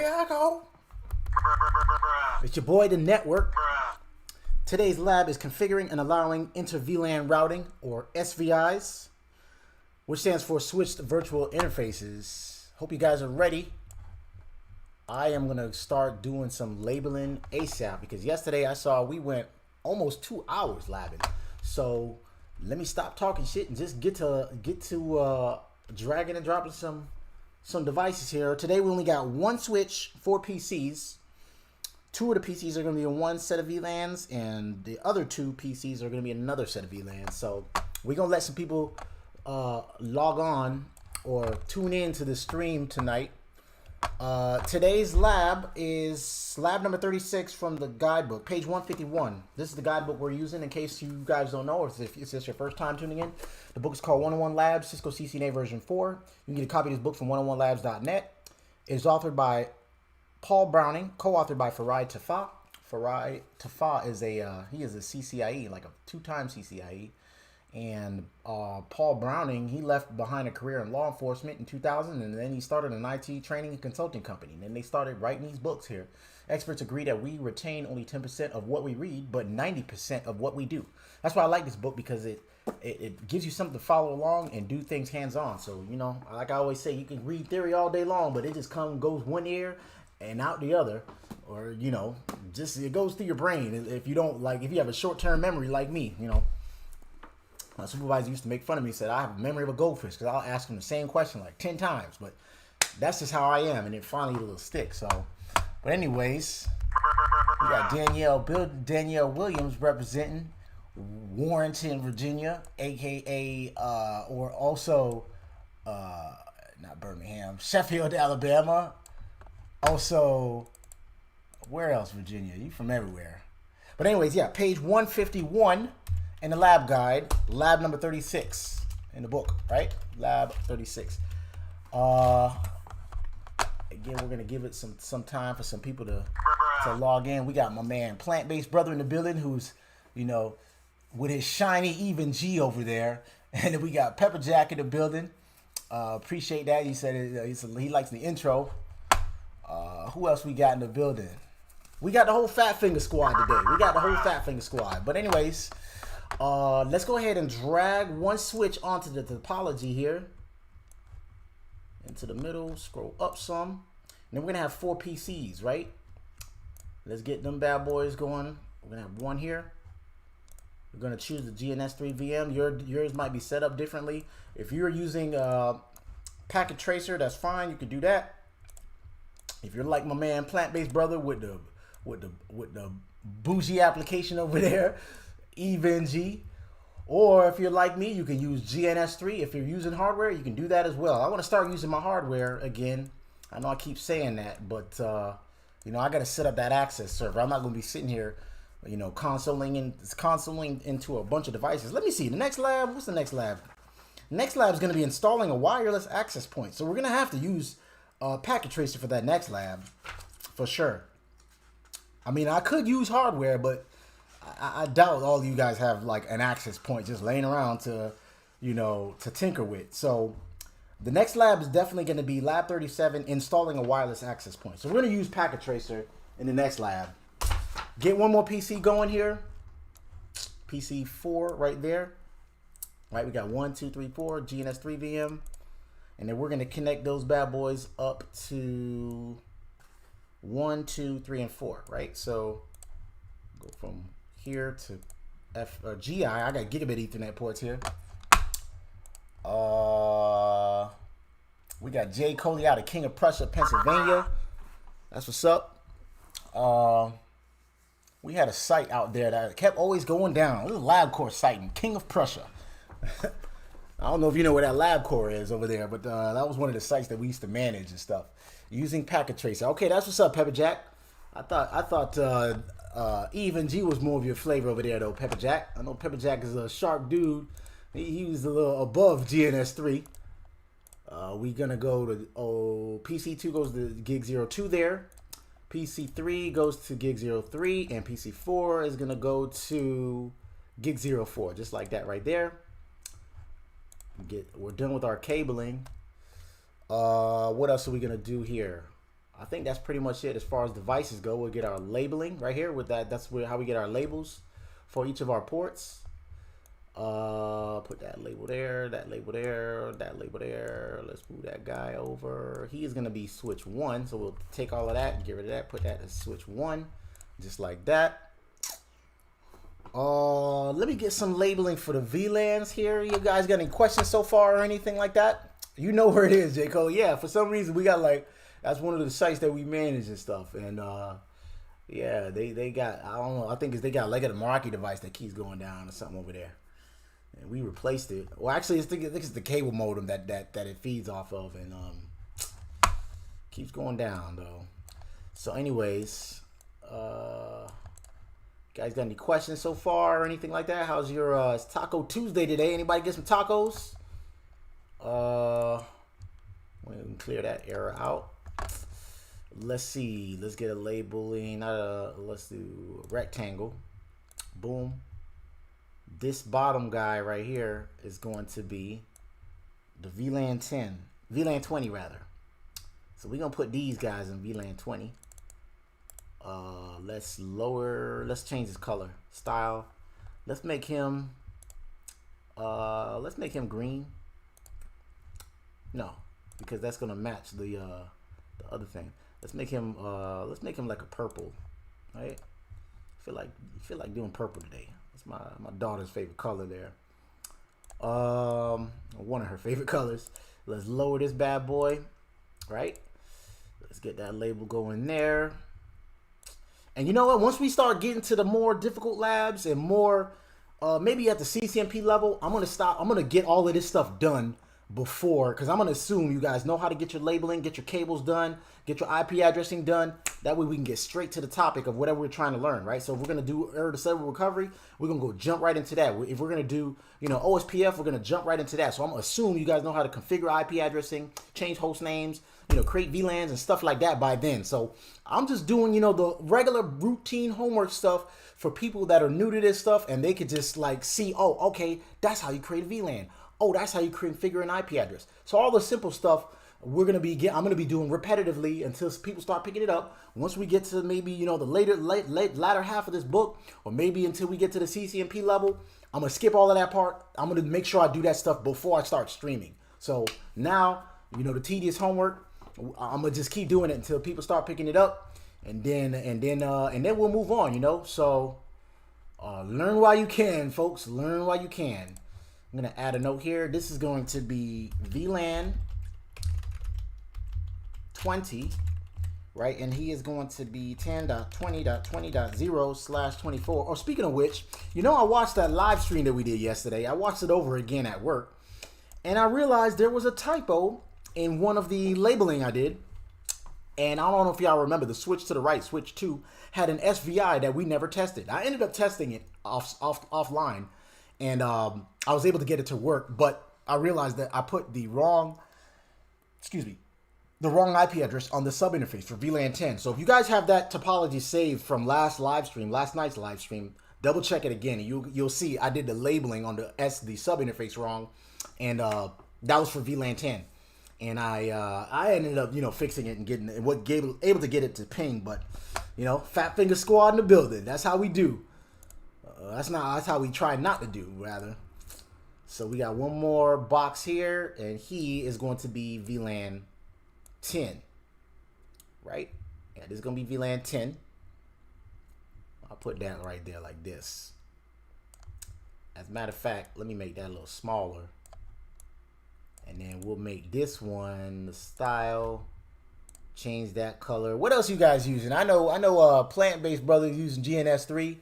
Here I go. It's your boy, the network. Today's lab is configuring and allowing Inter-VLAN routing, or SVIs, which stands for Switched Virtual Interfaces. Hope you guys are ready. I am going to start doing some labeling ASAP because yesterday I saw we went almost 2 hours labbing. So let me stop talking shit and just get to dragging and dropping some devices here. Today we only got one switch, 4 PCs. 2 of the PCs are going to be in one set of VLANs, and the other 2 PCs are going to be in another set of VLANs. So we're going to let some people log on or tune in to the stream tonight. Today's lab is lab number 36 from the guidebook, page 151. This is the guidebook we're using in case you guys don't know, or if it's just your first time tuning in. The book is called 101 Labs, Cisco CCNA version 4. You can get a copy of this book from 101labs.net. It is authored by Paul Browning, co-authored by Farai Tafa. Farai Tafa is he is a CCIE, like a 2-time CCIE. And Paul Browning, he left behind a career in law enforcement in 2000, and then he started an IT training and consulting company. And then they started writing these books here. Experts agree that we retain only 10% of what we read, but 90% of what we do. That's why I like this book, because it gives you something to follow along and do things hands-on. So, you know, like I always say, you can read theory all day long, but it just goes one ear and out the other, or, you know, just it goes through your brain. If you don't, like, if you have a short-term memory like me, you know. My supervisor used to make fun of me. He said, I have a memory of a goldfish, because I'll ask him the same question like 10 times. But that's just how I am, and it finally it'll stick. So, but anyways, we got Danielle Williams representing Warrenton, Virginia, aka or also not Birmingham, Sheffield, Alabama. Also, where else, Virginia? You from everywhere. But anyways, yeah, page 151. In the lab guide, lab number 36 in the book, right? Lab 36. Again, we're gonna give it some time for some people to log in. We got my man Plant-Based Brother in the building, who's, you know, with his shiny even G over there, and then we got Pepper Jack in the building. Appreciate that. He said he likes the intro. Who else we got in the building? We got the whole Fat Finger Squad today. We got the whole Fat Finger Squad. But anyways. Let's go ahead and drag one switch onto the topology here. Into the middle, scroll up some. And then we're going to have 4 PCs, right? Let's get them bad boys going. We're going to have one here. We're going to choose the GNS3 VM. Yours might be set up differently. If you're using Packet Tracer, that's fine. You can do that. If you're like my man Plant-Based Brother with the bougie application over there, even G, or if you're like me, you can use GNS3. If you're using hardware, you can do that as well. I want to start using my hardware again. I know I keep saying that, but you know, I got to set up that access server. I'm not going to be sitting here, you know, consoling into a bunch of devices. Let me see the next lab. What's the next lab? Next lab is going to be installing a wireless access point. So we're going to have to use Packet Tracer for that next lab, for sure. I mean, I could use hardware, but I doubt all of you guys have like an access point just laying around to, you know, to tinker with. So the next lab is definitely going to be lab 37, installing a wireless access point. So we're going to use Packet Tracer in the next lab. Get one more PC going here. PC 4 right there. Right, we got 1, 2, 3, 4 GNS3 VM. And then we're going to connect those bad boys up to 1, 2, 3, and 4, right? So go from here to GI. I got gigabit Ethernet ports here. We got Jay Coley out of King of Prussia, Pennsylvania. That's what's up. We had a site out there that kept always going down. It was a LabCorp site in King of Prussia. I don't know if you know where that LabCorp is over there, but that was one of the sites that we used to manage and stuff using Packet Tracer. Okay, that's what's up, Pepper Jack. I thought even G was more of your flavor over there, though, Pepper Jack. I know Pepper Jack is a sharp dude. He was a little above GNS3. We're going to go to, PC2 goes to gig 02 there. PC3 goes to gig 03. And PC4 is going to go to gig 04. Just like that right there. We're done with our cabling. What else are we going to do here? I think that's pretty much it as far as devices go. We'll get our labeling right here with that. That's how we get our labels for each of our ports. Put that label there, that label there, that label there. Let's move that guy over. He is going to be switch 1, so we'll take all of that and get rid of that. Put that as switch 1, just like that. Let me get some labeling for the VLANs here. You guys got any questions so far or anything like that? You know where it is, J. Cole. Yeah, for some reason we got like, that's one of the sites that we manage and stuff. And yeah, they got, I don't know, I think they got like a Meraki device that keeps going down or something over there. And we replaced it. Well, actually, I think it's the cable modem that it feeds off of, and keeps going down though. So, anyways, guys got any questions so far or anything like that? How's your it's Taco Tuesday today? Anybody get some tacos? We can clear that error out. Let's see. Let's get a labeling. Let's do a rectangle. Boom. This bottom guy right here is going to be the VLAN 20 rather. So we're gonna put these guys in VLAN 20. Let's change his color style. Let's make him green. No, because that's gonna match the other thing. Let's make him like a purple, right? Feel like doing purple today. It's my daughter's favorite color there. One of her favorite colors. Let's lower this bad boy, right? Let's get that label going there. And you know what? Once we start getting to the more difficult labs and more, maybe at the CCNP level, I'm gonna get all of this stuff done before, because I'm gonna assume you guys know how to get your labeling, get your cables done, get your IP addressing done. That way we can get straight to the topic of whatever we're trying to learn, right? So if we're gonna do error to server recovery, we're gonna go jump right into that. If we're gonna do, OSPF, we're gonna jump right into that. So I'm gonna assume you guys know how to configure IP addressing, change host names, create VLANs and stuff like that by then. So I'm just doing, the regular routine homework stuff for people that are new to this stuff, and they could just like see, oh, okay, that's how you create a VLAN. Oh, that's how you configure an IP address. So all the simple stuff I'm gonna be doing repetitively until people start picking it up. Once we get to maybe the latter half of this book, or maybe until we get to the CCNP level, I'm gonna skip all of that part. I'm gonna make sure I do that stuff before I start streaming. So now the tedious homework, I'm gonna just keep doing it until people start picking it up, and then we'll move on. So learn while you can, folks. Learn while you can. I'm going to add a note here. This is going to be VLAN 20, right? And he is going to be 10.20.20.0/24. Oh, speaking of which, I watched that live stream that we did yesterday. I watched it over again at work, and I realized there was a typo in one of the labeling I did. And I don't know if y'all remember, the switch to the right, switch 2, had an SVI that we never tested. I ended up testing it offline. And I was able to get it to work, but I realized that I put the wrong IP address on the sub interface for VLAN 10. So if you guys have that topology saved from last night's live stream, double check it again, and you'll see I did the labeling on the sub interface wrong, and that was for VLAN 10. And I ended up fixing it and able to get it to ping, but Fat Finger Squad in the building. That's how we do. That's how we try not to do, rather. So we got one more box here, and he is going to be VLAN 10, right? Yeah, this is going to be VLAN 10. I'll put that right there like this. As a matter of fact, let me make that a little smaller. And then we'll make this one the style. Change that color. What else you guys using? I know Plant-Based Brother using GNS3.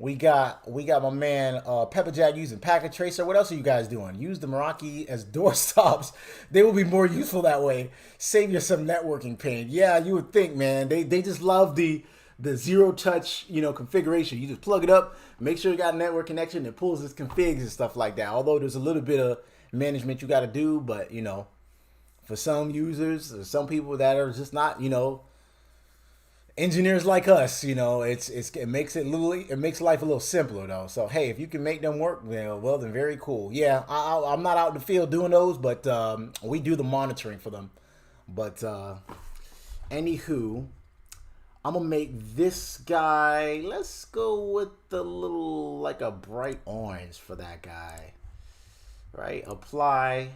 We got my man Pepper Jack using Packet Tracer. What else are you guys doing? Use the Meraki as door stops. They will be more useful that way. Save you some networking pain. Yeah, you would think, man. They just love the zero touch configuration. You just plug it up, make sure you got a network connection, it pulls its configs and stuff like that. Although there's a little bit of management you got to do, but for some users or some people that are just not engineers like us, it makes life a little simpler though. So hey, if you can make them work, well then very cool. Yeah, I'm not out in the field doing those, but we do the monitoring for them. But Anywho, I'm gonna make this guy, let's go with the little, like a bright orange for that guy, right? Apply,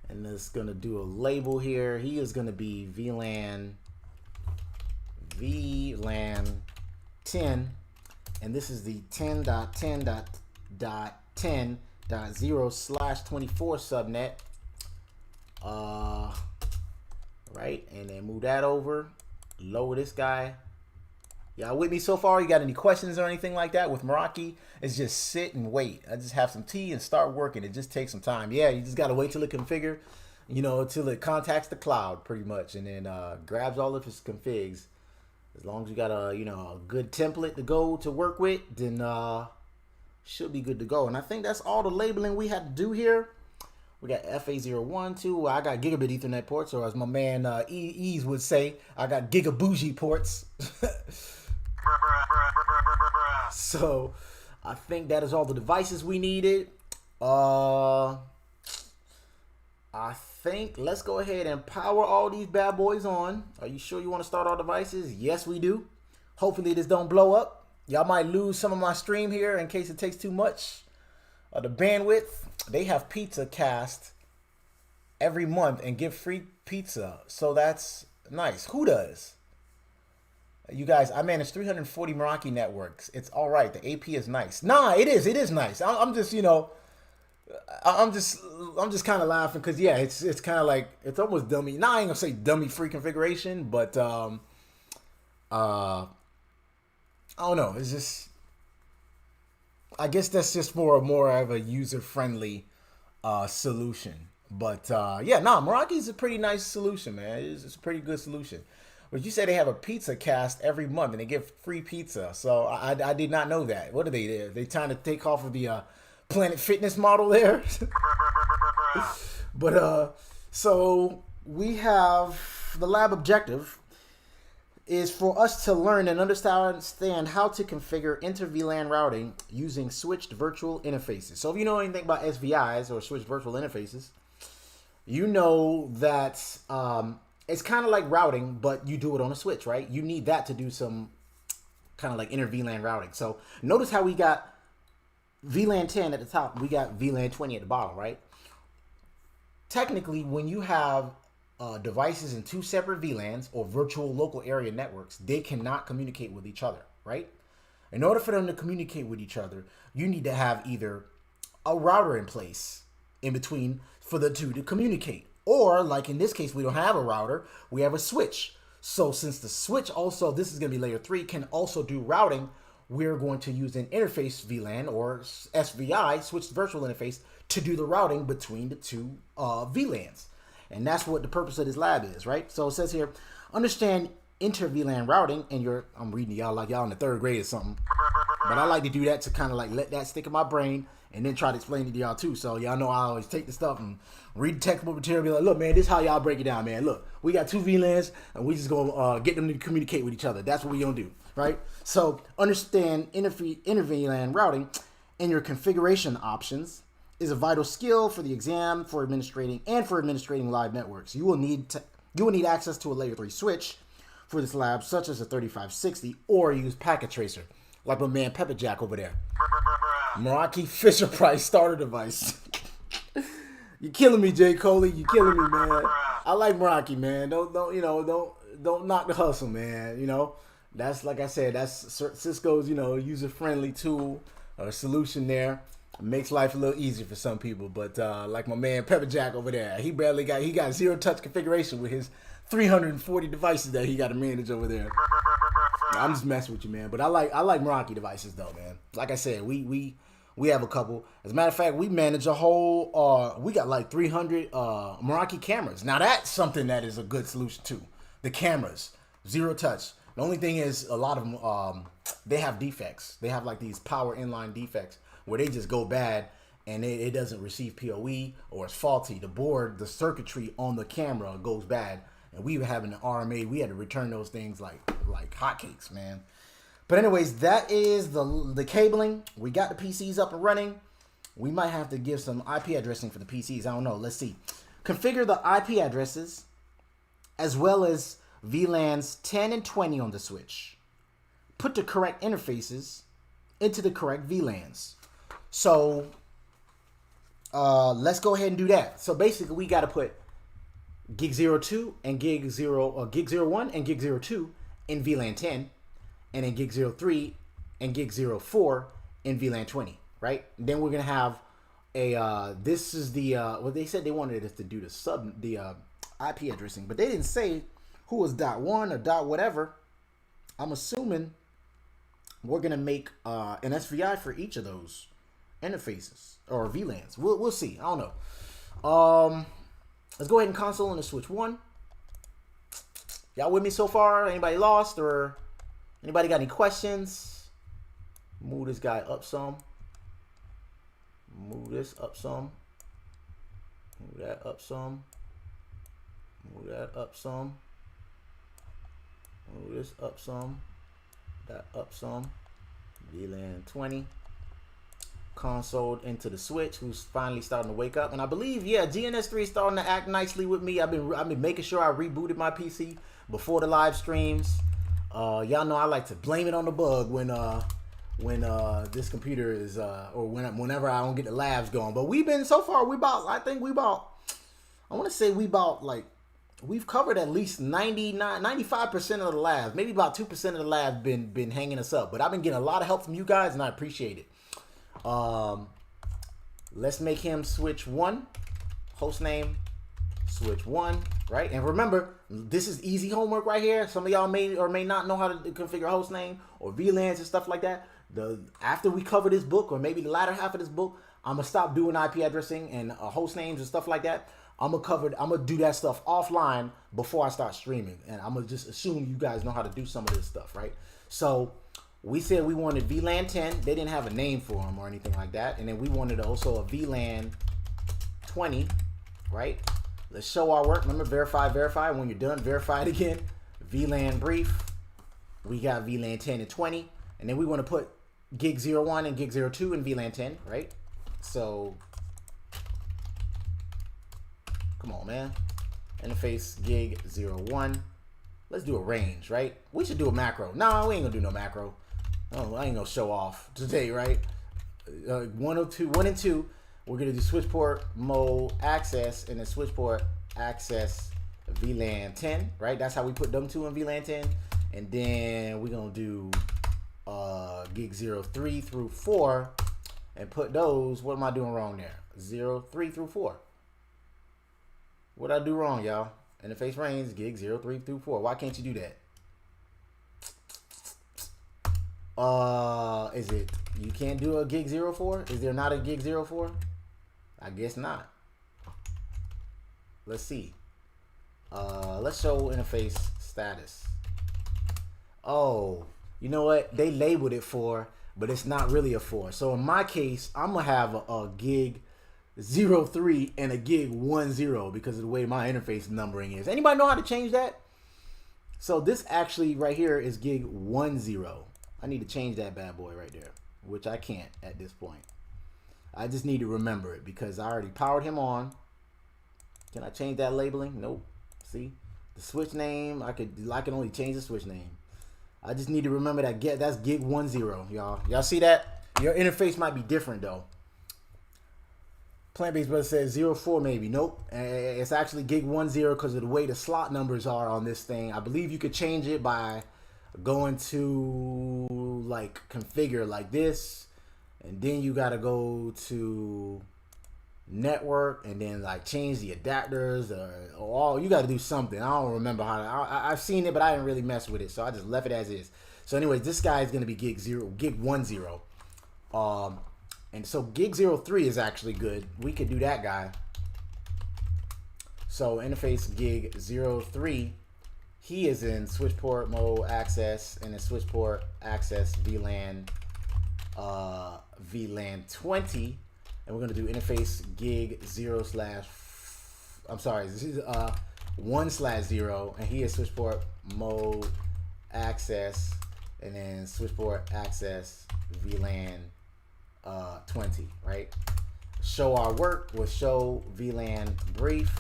and it's gonna do a label here. He is gonna be VLAN 10, and this is the 10.10.10.0/24 subnet. Right, and then move that over, lower this guy. Y'all with me so far? You got any questions or anything like that? With Meraki, it's just sit and wait. I just have some tea and start working. It just takes some time. Yeah, you just got to wait till it configure, you know, until it contacts the cloud pretty much, and then grabs all of its configs. As long as you got a, you know, a good template to go to work with, then should be good to go. And I think that's all the labeling we had to do here. We got FA012. I got gigabit Ethernet ports, or as my man Ease would say, I got gigabougie ports. So I think that is all the devices we needed. I think let's go ahead and power all these bad boys on. Are you sure you want to start all devices? Yes, we do. Hopefully this don't blow up. Y'all might lose some of my stream here in case it takes too much of the bandwidth. They have pizza cast every month and give free pizza, so that's nice. Who does? You guys, I manage 340 Meraki networks. It's all right. The AP is nice. Nah, it is nice. I'm just, you know, I'm just kind of laughing because yeah, it's kind of like, it's almost dummy. Nah, I ain't gonna say dummy free configuration, but I don't know. It's just, I guess that's just for more of a user-friendly solution. But yeah, nah, Meraki's a pretty nice solution, man. It's a pretty good solution. But you say they have a pizza cast every month and they give free pizza. So I did not know that. What are they there? They trying to take off of the Planet Fitness model there? But so we have the lab objective is for us to learn and understand how to configure Inter-VLAN routing using switched virtual interfaces. So if you know anything about SVIs or switched virtual interfaces, you know that it's kind of like routing, but you do it on a switch, right? You need that to do some kind of like Inter-VLAN routing. So notice how we got VLAN 10 at the top, we got VLAN 20 at the bottom, right? Technically, when you have devices in two separate VLANs or virtual local area networks, they cannot communicate with each other, right? In order for them to communicate with each other, you need to have either a router in place in between for the two to communicate. Or, like in this case, we don't have a router, we have a switch. So since the switch also, this is going to be layer 3, can also do routing, we're going to use an interface VLAN or SVI, switched virtual interface, to do the routing between the two VLANs. And that's what the purpose of this lab is, right? So it says here, understand inter-VLAN routing, and I'm reading y'all like y'all in the 3rd grade or something. But I like to do that to kind of like let that stick in my brain and then try to explain it to y'all too. So y'all know I always take the stuff and read the textbook material and be like, look, man, this is how y'all break it down, man. Look, we got two VLANs and we just gonna get them to communicate with each other. That's what we gonna do, right? So understand inter-VLAN routing and your configuration options is a vital skill for the exam, for administrating live networks. You will need access to a layer 3 switch for this lab, such as a 3560, or use packet tracer, like my man Pepper Jack over there. Meraki Fisher Price starter device. You're killing me, J. Coley. You're killing me, man. I like Meraki, man. Don't knock the hustle, man. You know, that's like I said, that's Cisco's, user-friendly tool or solution there. It makes life a little easier for some people, but like my man Pepper Jack over there, he got zero-touch configuration with his 340 devices that he got to manage over there. I'm just messing with you, man. But I like Meraki devices though, man. Like I said, we have a couple. As a matter of fact, we manage a whole. We got like 300 Meraki cameras. Now that's something that is a good solution too. The cameras, zero touch. The only thing is a lot of them they have defects. They have like these power inline defects where they just go bad and it doesn't receive PoE or it's faulty. The board, the circuitry on the camera goes bad. And we were having an RMA. We had to return those things like hotcakes, man. But anyways, that is the cabling. We got the PCs up and running. We might have to give some IP addressing for the PCs. I don't know. Let's see. Configure the IP addresses as well as VLANs 10 and 20 on the switch. Put the correct interfaces into the correct VLANs. So let's go ahead and do that. So basically we got to put gig 02 and gig 01 and gig 02 in VLAN 10, and then gig 03 and gig 04 in VLAN 20, right? And then we're gonna have a this is the well, they said they wanted us to do the IP addressing, but they didn't say who was .1 or .whatever. I'm assuming we're gonna make an SVI for each of those interfaces or VLANs. We'll see. I don't know. Let's go ahead and console on the switch 1. Y'all with me so far? Anybody lost or anybody got any questions? Move this guy up some. Move this up some. Move that up some. Move that up some. Move this up some. That up some. VLAN 20. Console into the switch, who's finally starting to wake up. And I believe, yeah, GNS3 is starting to act nicely with me. I've been making sure I rebooted my PC before the live streams. Y'all know I like to blame it on the bug when this computer is or whenever I don't get the labs going. But we've been so far, I want to say we've covered at least 95% of the labs. Maybe about 2% of the labs been hanging us up. But I've been getting a lot of help from you guys, and I appreciate it. Let's make him switch 1, host name, switch 1, right? And remember, this is easy homework right here. Some of y'all may or may not know how to configure host name or VLANs and stuff like that. After we cover this book, or maybe the latter half of this book, I'm gonna stop doing IP addressing and host names and stuff like that. I'm gonna do that stuff offline before I start streaming, and I'm gonna just assume you guys know how to do some of this stuff, right? So we said we wanted VLAN 10. They didn't have a name for them or anything like that. And then we wanted also a VLAN 20, right? Let's show our work. Remember, verify. When you're done, verify it again. VLAN brief. We got VLAN 10 and 20. And then we want to put gig 01 and gig 02 in VLAN 10, right? So, come on, man. Interface gig 01. Let's do a range, right? We should do a macro. No, we ain't gonna do no macro. Oh, I ain't gonna show off today, right? 1 and 2, we're gonna do switch port mode access and then switch port access VLAN 10, right? That's how we put them two in VLAN 10. And then we're gonna do gig 03 through 4 and put those. What am I doing wrong there? 03 through 4. What did I do wrong, y'all? Interface range gig 03 through 4. Why can't you do that? Is it you can't do a gig 04? Is there not a gig 04? I guess not. Let's see. Let's show interface status. Oh, you know what? They labeled it 4, but it's not really a 4. So in my case, I'm gonna have a gig 03 and a gig 10 because of the way my interface numbering is. Anybody know how to change that? So this actually right here is gig 10. I need to change that bad boy right there, which I can't at this point. I just need to remember it because I already powered him on. Can I change that labeling? Nope. See the switch name. I can only change the switch name. I just need to remember that that's gig 10, y'all. Y'all see that? Your interface might be different though. Plant-based brother says 04 maybe. Nope. It's actually gig 10 because of the way the slot numbers are on this thing. I believe you could change it by going to like configure like this, and then you got to go to network and then like change the adapters or you got to do something. I don't remember how to, I've seen it, but I didn't really mess with it, so I just left it as is. So anyways, this guy is going to be gig 10. And so gig 03 is actually good. We could do that guy. So interface gig 03, he is in switch port mode access and then switch port access VLAN VLAN 20, and we're gonna do interface gig 1/0, and he is switch port mode access and then switch port access VLAN 20, right? Show our work with show VLAN brief,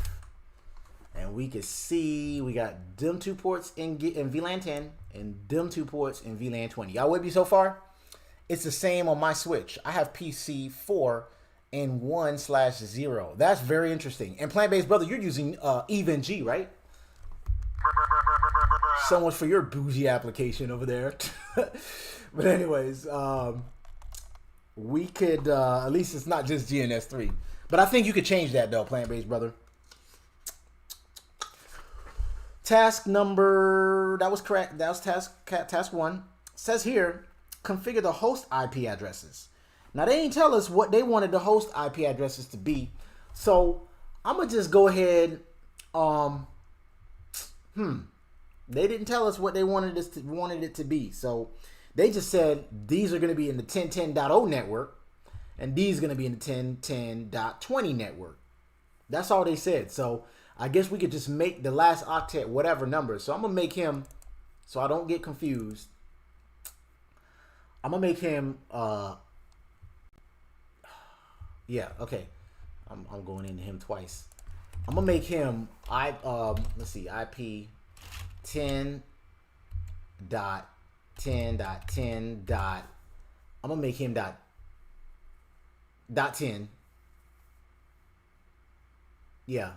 and And we can see we got them 2 ports in VLAN 10 and them 2 ports in VLAN 20. Y'all with me so far? It's the same on my switch. I have PC 4 and 1/0. That's very interesting. And plant-based brother, you're using even G, right? So much for your bougie application over there. But anyways, we could at least it's not just GNS3. But I think you could change that though, plant-based brother. Task number, that was correct. That was task 1. Says here, configure the host IP addresses. Now they didn't tell us what they wanted the host IP addresses to be. So I'm gonna just go ahead. They didn't tell us what they wanted it to be. So they just said these are gonna be in the 10.10.0 network, and these are gonna be in the 10.10.20 network. That's all they said. So I guess we could just make the last octet whatever number. So I'm gonna make him, so I don't get confused. I'm gonna make him yeah, okay. I'm going into him twice. I'm gonna make him let's see, IP 10.10.10. I'm gonna make him dot 10. Yeah.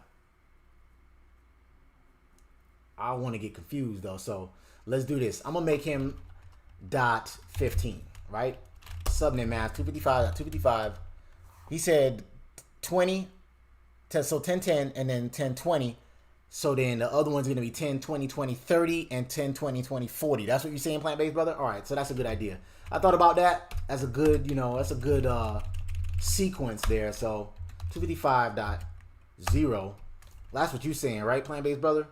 I want to get confused though, so let's do this. I'm gonna make him dot 15, right? Subnet mask 255.255. He said 20, so 10.10 and then 10.20. So then the other one's gonna be 10.20.20.30 and 10.20.20.40. That's what you're saying, plant-based brother? All right, so that's a good idea. I thought about that as a good, that's a good sequence there. So 255.0. That's what you're saying, right, plant-based brother?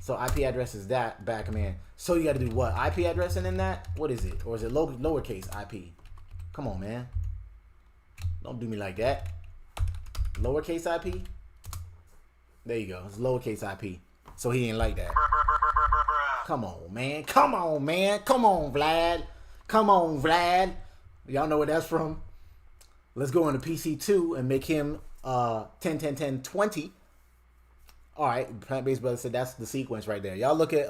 So IP address is that back command. So you got to do what? IP address and then that? What is it? Or is it lowercase IP? Come on, man. Don't do me like that. Lowercase IP? There you go. It's lowercase IP. So he ain't like that. Come on, man. Come on, man. Come on, Vlad. Come on, Vlad. Y'all know where that's from? Let's go into PC2 and make him 10.10.10.20. All right, Plant-Based Brother said that's the sequence right there. Y'all look at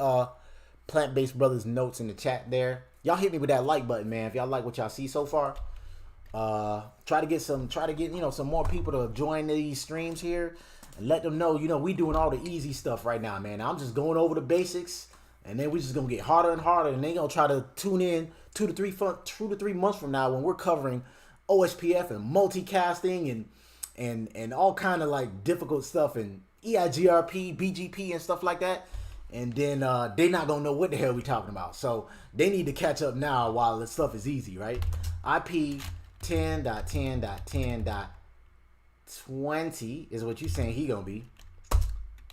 Plant-Based Brother's notes in the chat there. Y'all hit me with that like button, man. If y'all like what y'all see so far, try to get some more people to join these streams here and let them know, we doing all the easy stuff right now, man. I'm just going over the basics, and then we just gonna get harder and harder, and they gonna try to tune in 2 to 3 months from now when we're covering OSPF and multicasting and all kind of like difficult stuff and EIGRP, BGP, and stuff like that. And then they not gonna know what the hell we talking about. So they need to catch up now while the stuff is easy, right? IP 10.10.10.20 is what you saying he gonna be.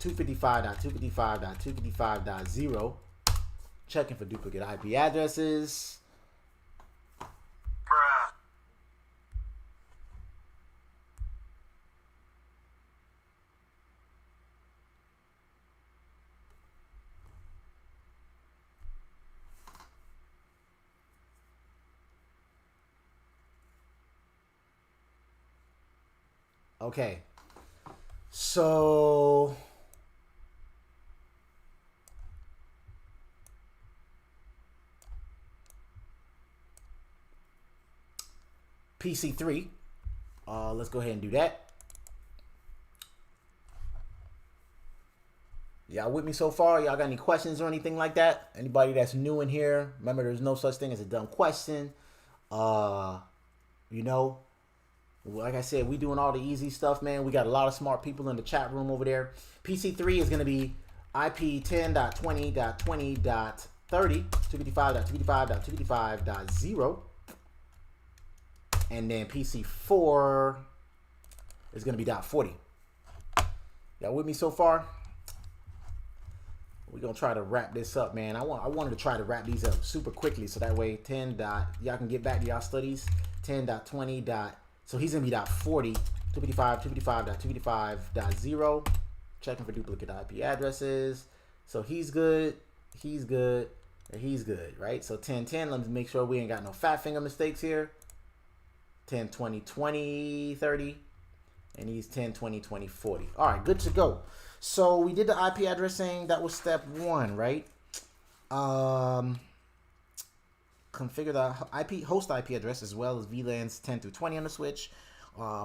255.255.255.0. Checking for duplicate IP addresses. Okay, so PC3, let's go ahead and do that. Y'all with me so far? Y'all got any questions or anything like that? Anybody that's new in here, remember there's no such thing as a dumb question. Like I said, we doing all the easy stuff, man. We got a lot of smart people in the chat room over there. PC3 is going to be IP 10.20.20.30, 255.255.255.0. And then PC4 is going to be .40. Y'all with me so far? We're going to try to wrap this up, man. I wanted to try to wrap these up super quickly so that way y'all can get back to y'all studies. 10.20. So he's going to be .40, 255.255.255.0. Checking for duplicate IP addresses. So he's good, and he's good, right? So 10.10, let me make sure we ain't got no fat finger mistakes here. 10.20.20.30. and he's 10, 20, 20, 40. All right, good to go. So we did the IP addressing. That was step 1, right? Configure the host IP address as well as VLANs 10 through 20 on the switch.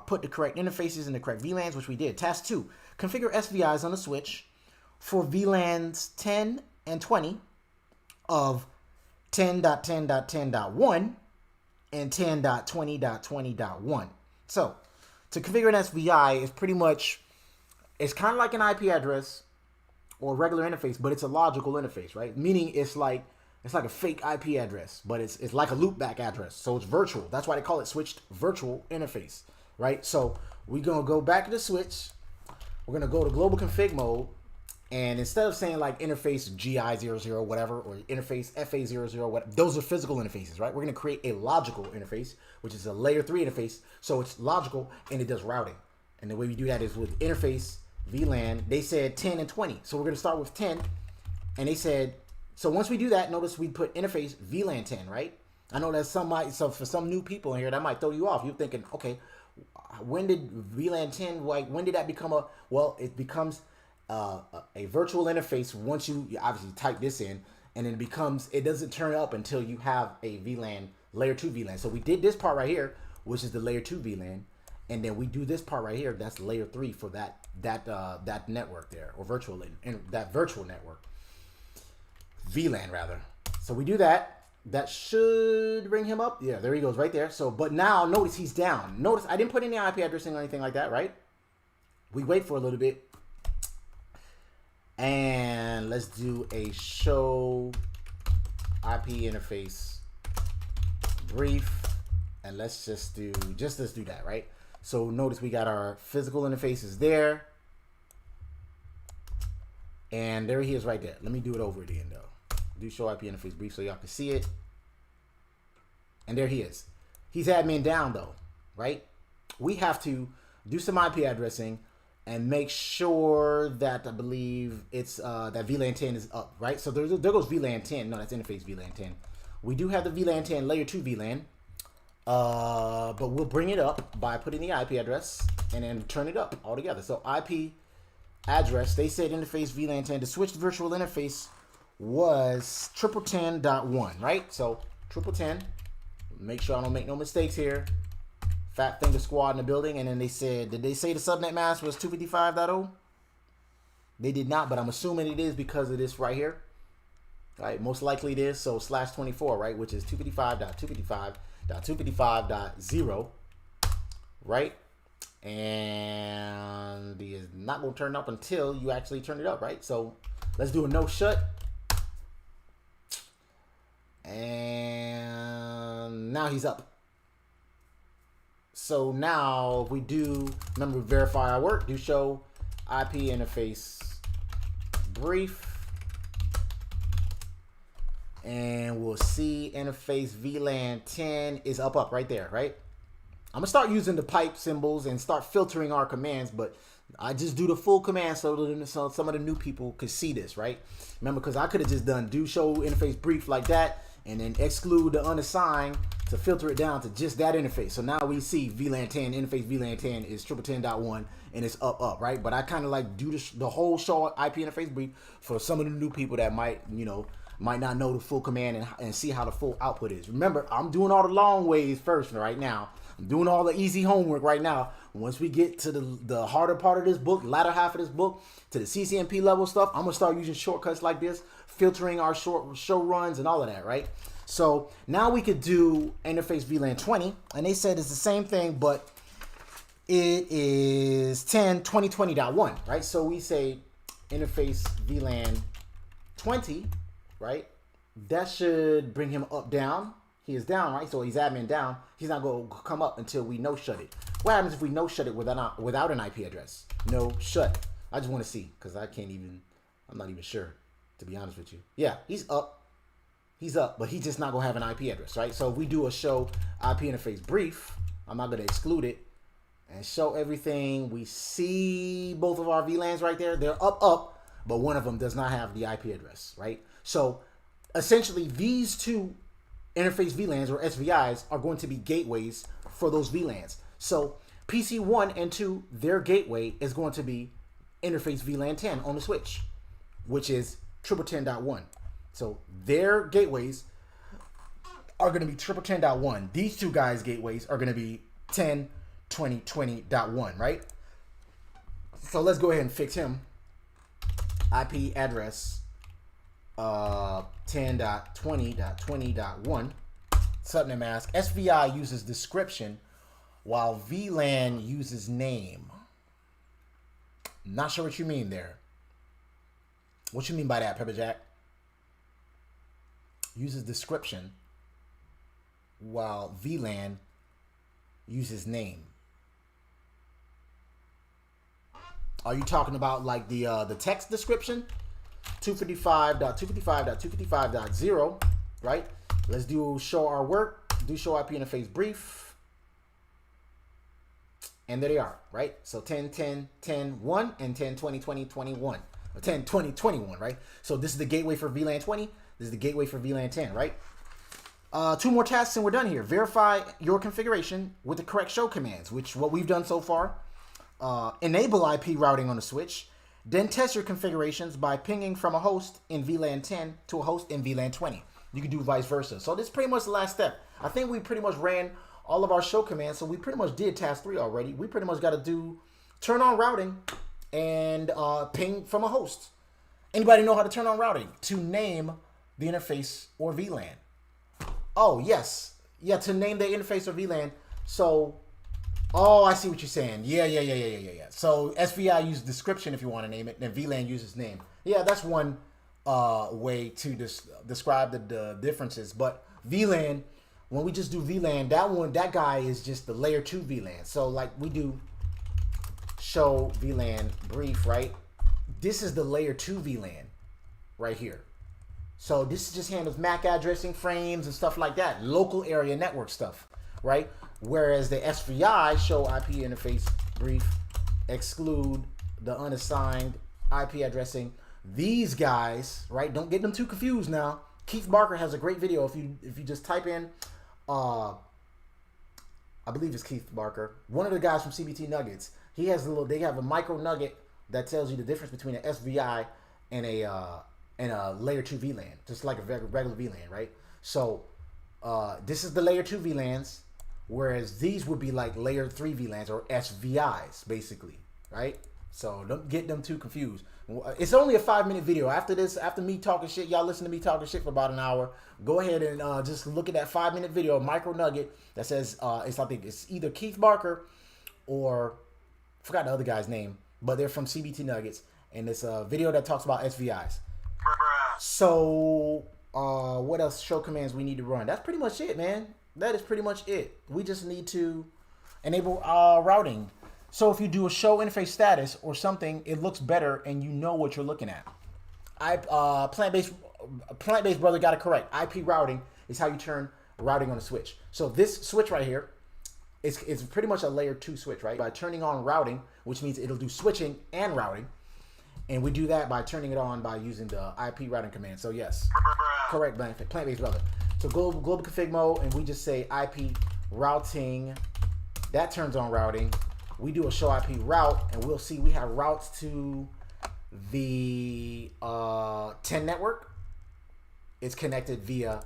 Put the correct interfaces in the correct VLANs, which we did. Task 2, configure SVIs on the switch for VLANs 10 and 20 of 10.10.10.1 and 10.20.20.1. So to configure an SVI is pretty much, it's kind of like an IP address or a regular interface, but it's a logical interface, right? Meaning it's like a fake IP address, but it's like a loopback address. So it's virtual. That's why they call it switched virtual interface, right? So we're going to go back to the switch. We're going to go to global config mode. And instead of saying like interface GI00 whatever, or interface FA00 what, those are physical interfaces, right? We're going to create a logical interface, which is a layer 3 interface. So it's logical and it does routing. And the way we do that is with interface VLAN. They said 10 and 20. So we're going to start with 10. And they said, so once we do that, notice we put interface VLAN 10, right? I know that so for some new people in here, that might throw you off. You're thinking, okay, when did VLAN 10, like when did that become well, it becomes a virtual interface once you obviously type this in, and it doesn't turn up until you have a VLAN, layer 2 VLAN. So we did this part right here, which is the layer 2 VLAN, and then we do this part right here, that's layer 3 for that network there, or virtual network, VLAN rather. So we do that. That should bring him up. Yeah, there he goes right there. So, but now notice he's down. Notice I didn't put any IP addressing or anything like that, right? We wait for a little bit. And let's do a show IP interface brief. And let's do that, right? So notice we got our physical interfaces there. And there he is right there. Let me do it over again though. Do show IP interface brief so y'all can see it. And there he is. He's admin down though, right? We have to do some IP addressing and make sure that I believe it's that VLAN 10 is up, right? So there goes VLAN 10. No, that's interface VLAN 10. We do have the VLAN 10 layer 2 VLAN, but we'll bring it up by putting the IP address and then turn it up altogether. So IP address, they said interface VLAN 10. The switched virtual interface was 1010.1, right? So 1010. Make sure I don't make no mistakes here. Fat Finger Squad in the building. And then they said, did they say the subnet mask was 255.0? They did not, but I'm assuming it is because of this right here. Right, most likely it is. So /24, right, which is 255.255.255.0, right? And it is not going to turn up until you actually turn it up, right? So let's do a no shut. And now he's up. So now if we do, remember, verify our work, do show IP interface brief. And we'll see interface VLAN 10 is up right there, right? I'm gonna start using the pipe symbols and start filtering our commands, but I just do the full command so some of the new people could see this, right? Remember, because I could have just done do show interface brief like that and then exclude the unassigned to filter it down to just that interface. So now we see VLAN 10, interface VLAN 10 is 1010.1 and it's up, right? But I kind of like do the whole show IP interface brief for some of the new people that might not know the full command and see how the full output is. Remember, I'm doing all the long ways first right now. I'm doing all the easy homework right now. Once we get to the harder part of this book, latter half of this book, to the CCNP level stuff, I'm going to start using shortcuts like this, filtering our short show runs and all of that, right? So now we could do interface VLAN 20, and they said it's the same thing, but it is 10.20.20.1, right? So we say interface VLAN 20, right? That should bring him up, down. He is down, right? So he's admin down. He's not going to come up until we no shut it. What happens if we no shut it without an IP address? No shut. I just want to see, because I'm not even sure, to be honest with you. Yeah, he's up. He's up, but he's just not going to have an IP address, right? So if we do a show IP interface brief, I'm not going to exclude it and show everything. We see both of our VLANs right there. They're up, but one of them does not have the IP address, right? So essentially these two interface VLANs or SVIs are going to be gateways for those VLANs. So PC 1 and 2, their gateway is going to be interface VLAN 10 on the switch, which is 1010.1. So their gateways are going to be 1010.1. These two guys' gateways are going to be 10.20.20.1, right? So let's go ahead and fix him. IP address 10.20.20.1. Subnet mask. SVI uses description while VLAN uses name. Not sure what you mean there. What you mean by that, Pepper Jack? Uses description while VLAN uses name. Are you talking about like the text description? 255.255.255.0, right? Let's do show our work, do show IP interface brief. And there they are, right? So 10, 10, 10, 1 and 10, 20, 20, 21. Or 10, 20, 21, right? So this is the gateway for VLAN 20. This is the gateway for VLAN 10, right? Two more tasks and we're done here. Verify your configuration with the correct show commands, which what we've done so far. Enable IP routing on the switch. Then test your configurations by pinging from a host in VLAN 10 to a host in VLAN 20. You can do vice versa. So this is pretty much the last step. I think we pretty much ran all of our show commands. So we pretty much did task 3 already. We pretty much got to do turn on routing and ping from a host. Anybody know how to turn on routing? To name the interface or VLAN. Oh, yes. Yeah, to name the interface or VLAN. So, oh, I see what you're saying. Yeah. So SVI uses description if you want to name it, then VLAN uses name. Yeah, that's one way to describe the differences. But VLAN, when we just do VLAN, that guy is just the layer 2 VLAN. So like we do show VLAN brief, right? This is the layer 2 VLAN right here. So this just handles MAC addressing frames and stuff like that, local area network stuff, right? Whereas the SVI show IP interface brief exclude the unassigned IP addressing. These guys, right? Don't get them too confused now. Keith Barker has a great video. If you just type in, I believe it's Keith Barker, one of the guys from CBT Nuggets. He has they have a micro nugget that tells you the difference between an SVI and a layer 2 VLAN, just like a regular VLAN, right? So this is the layer 2 VLANs, whereas these would be like layer 3 VLANs or SVIs, basically, right? So don't get them too confused. It's only a 5-minute video. After this, after me talking shit, y'all listen to me talking shit for about an hour. Go ahead and just look at that 5-minute video, micro nugget that says I think it's either Keith Barker or I forgot the other guy's name, but they're from CBT Nuggets, and it's a video that talks about SVIs. So what else show commands we need to run? That's pretty much it, man. That is pretty much it. We just need to enable routing. So if you do a show interface status or something, it looks better and you know what you're looking at. Plant-based brother got it correct. IP routing is how you turn routing on a switch. So this switch right here is pretty much a layer 2 switch, right? By turning on routing, which means it'll do switching and routing. And we do that by turning it on by using the IP routing command. So yes, correct, plant-based brother. So global config mode, and we just say IP routing. That turns on routing. We do a show IP route, and we'll see we have routes to the 10 network. It's connected via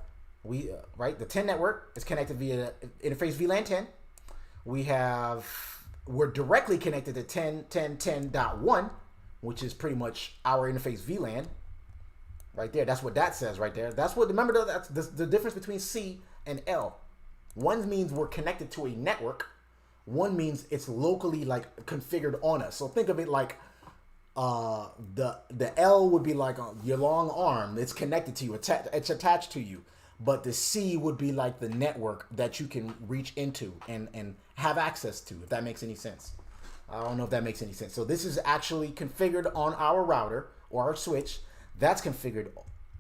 right. The 10 network is connected via interface VLAN 10. We're directly connected to 10.10.10.1. which is pretty much our interface VLAN right there. That's what that says right there. That's what, remember, that's the difference between C and L. One means we're connected to a network. One means it's locally like configured on us. So think of it like the L would be like your long arm. It's connected to you. It's attached to you. But the C would be like the network that you can reach into and have access to, if that makes any sense. I don't know if that makes any sense. So this is actually configured on our router or our switch. That's configured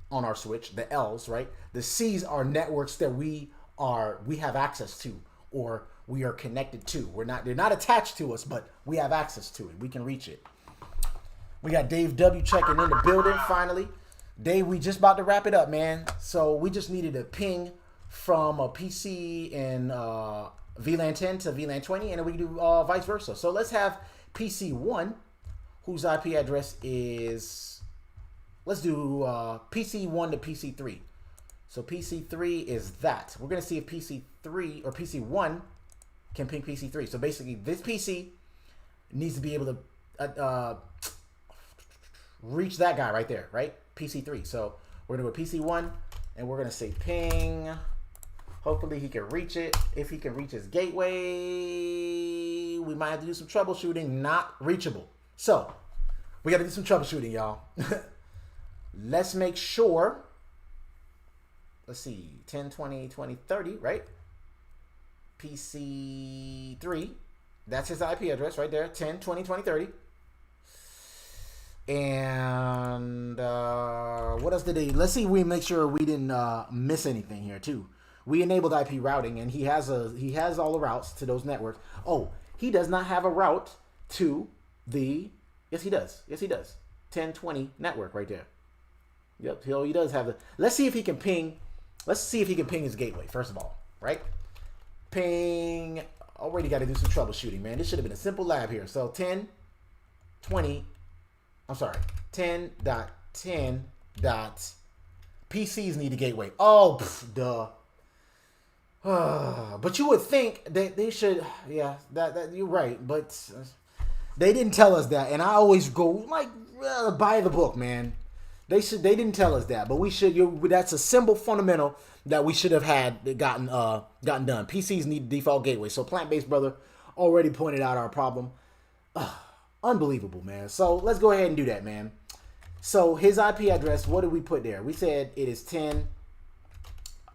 on our switch, the L's, right? The C's are networks that we have access to or we are connected to. They're not attached to us, but we have access to it. We can reach it. We got Dave W checking in the building finally. Dave, we just about to wrap it up, man. So we just needed a ping from a PC in VLAN 10 to VLAN 20, and then we can do vice versa. So let's have PC1, whose IP address is, let's do PC1 to PC3. So PC3 is that. We're going to see if PC3 or PC1 can ping PC3. So basically, this PC needs to be able to reach that guy right there, right? PC3. So we're going to go PC1, and we're going to say ping. Hopefully he can reach it. If he can reach his gateway, we might have to do some troubleshooting. Not reachable. So we got to do some troubleshooting, y'all. Let's make sure. Let's see, 10, 20, 20, 30, right? PC3, that's his IP address right there, 10, 20, 20, 30. And what else did he, let's see if we make sure we didn't miss anything here too. We enabled IP routing, and he has all the routes to those networks. Oh, he does not have a route to the, yes he does, 1020 network right there. Yep, he does have the, let's see if he can ping. Let's see if he can ping his gateway, first of all, right? Ping. Already got to do some troubleshooting, man. This should have been a simple lab here. So 10, 20, I'm sorry, 10.10. PCs need a gateway. Oh, duh. But you would think that they should, yeah, that you're right. But they didn't tell us that. And I always go, like, buy the book, man. They didn't tell us that, but we should. That's a simple fundamental that we should have had gotten done. PCs need default gateway. So plant-based brother already pointed out our problem. Unbelievable, man. So let's go ahead and do that, man. So his IP address, what did we put there? We said it is 10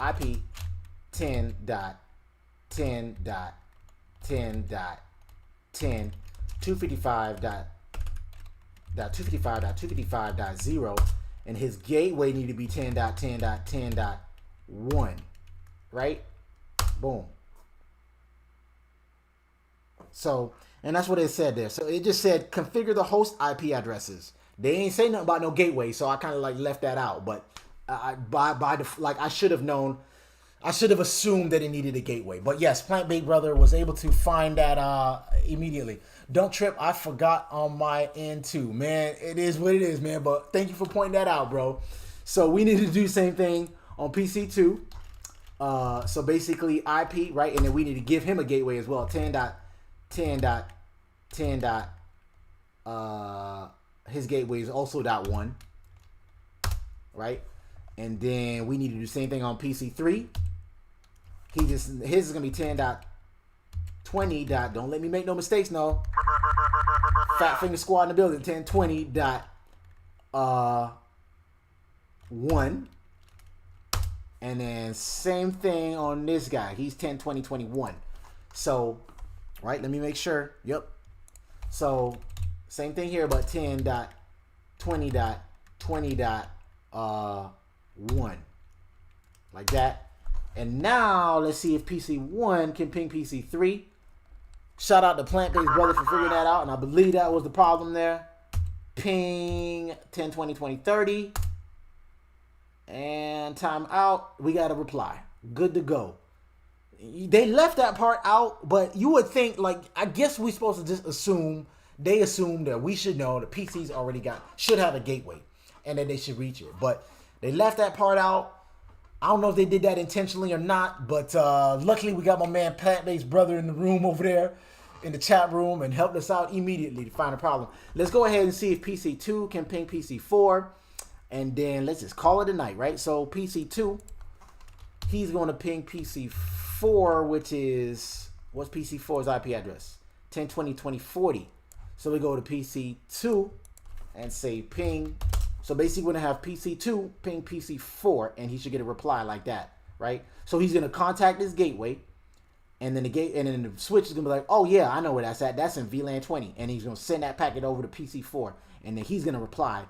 IP 10.10.10.10 255.255.255.0, and his gateway need to be 10.10.10.1, right? Boom. So, and that's what it said there. So it just said configure the host IP addresses. They ain't say nothing about no gateway, so I kind of like left that out. But I should have known. I should have assumed that it needed a gateway. But yes, Plant-Based Brother was able to find that immediately. Don't trip, I forgot on my end too. Man, it is what it is, man. But thank you for pointing that out, bro. So we need to do the same thing on PC2. So basically IP, right? And then we need to give him a gateway as well. 10.10.10. His gateway is also .1, right? And then we need to do the same thing on PC3. His is gonna be 10.20. Don't let me make no mistakes, no. Fat Finger Squad in the building. 10.20.1. And then same thing on this guy. He's 10.20.21. So, right, let me make sure. Yep. So same thing here, but 10.20.20.1. Like that. And now let's see if PC1 can ping PC3. Shout out to Plant-Based Brother for figuring that out, and I believe that was the problem there. Ping 10.20.20.30. And time out. We got a reply. Good to go. They left that part out, but you would think, like, I guess we're supposed to just assume, they assume that we should know the PCs should have a gateway and that they should reach it. But they left that part out. I don't know if they did that intentionally or not, but luckily we got my man Plant-Based Brother in the room over there in the chat room and helped us out immediately to find a problem. Let's go ahead and see if PC2 can ping PC4, and then let's just call it a night, right? So PC2, he's going to ping PC4, which is, what's PC4's IP address? 10.20.20.40. So we go to PC2 and say ping. So basically we're going to have PC2 ping PC4, and he should get a reply like that, right? So he's going to contact his gateway, and then the switch is going to be like, oh yeah, I know where that's at. That's in VLAN 20. And he's going to send that packet over to PC4, and then he's going to reply.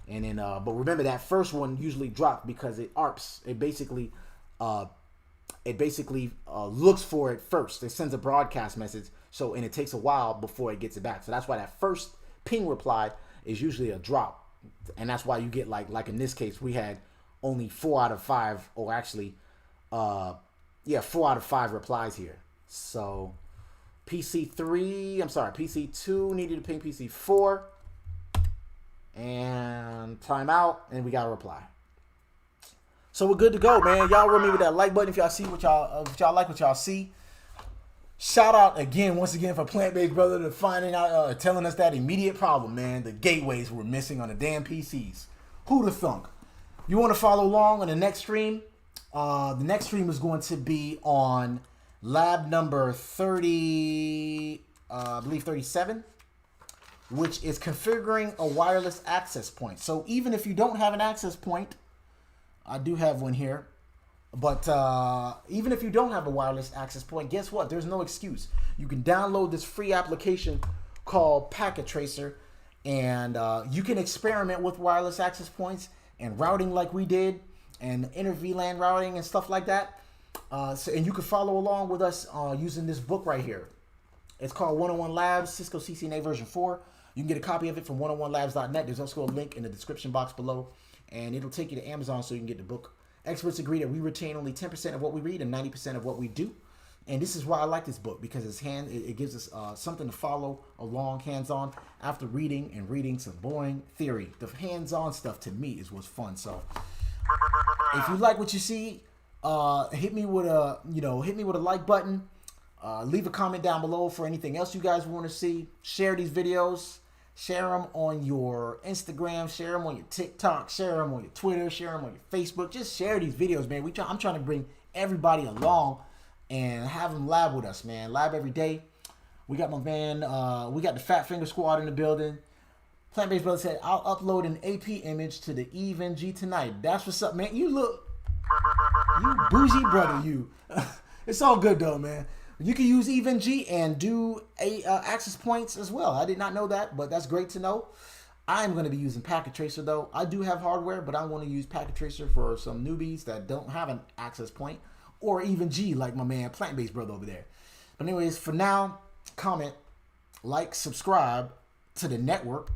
And then, but remember that first one usually drops because it ARPs. It basically looks for it first. It sends a broadcast message. So, and it takes a while before it gets it back. So that's why that first ping reply is usually a drop. And that's why you get like in this case, we had only 4 out of 5, or actually, 4 out of 5 replies here. So PC2 needed to ping PC4. And timeout, and we got a reply. So we're good to go, man. Y'all remember that like button if y'all see what y'all like what y'all see. Shout out again, once again, for Plant-Based Brother to finding out, telling us that immediate problem, man. The gateways were missing on the damn PCs. Who'da thunk? You want to follow along on the next stream? The next stream is going to be on lab number 30, I believe 37, which is configuring a wireless access point. So even if you don't have an access point, I do have one here. But even if you don't have a wireless access point, guess what? There's no excuse. You can download this free application called Packet Tracer, and you can experiment with wireless access points and routing like we did, and Inter-VLAN routing and stuff like that. And you can follow along with us using this book right here. It's called 101 Labs, Cisco CCNA version 4. You can get a copy of it from 101labs.net. There's also a link in the description box below, and it'll take you to Amazon so you can get the book. Experts agree that we retain only 10% of what we read and 90% of what we do. And this is why I like this book, because it gives us something to follow along hands-on after reading some boring theory. The hands-on stuff to me is what's fun. So if you like what you see, hit me with a like button. Leave a comment down below for anything else you guys want to see. Share these videos. Share them on your Instagram. Share them on your TikTok. Share them on your Twitter. Share them on your Facebook. Just share these videos, man. I'm trying to bring everybody along and have them lab with us, man. Lab every day. We got my man. We got the Fat Finger Squad in the building. Plant-Based Brother said, I'll upload an AP image to the EVNG tonight. That's what's up, man. You bougie brother, you. It's all good, though, man. You can use EVNG and do access points as well. I did not know that, but that's great to know. I'm going to be using Packet Tracer, though. I do have hardware, but I want to use Packet Tracer for some newbies that don't have an access point, or EVNG like my man Plant-Based Brother over there. But anyways, for now, comment, like, subscribe to the network.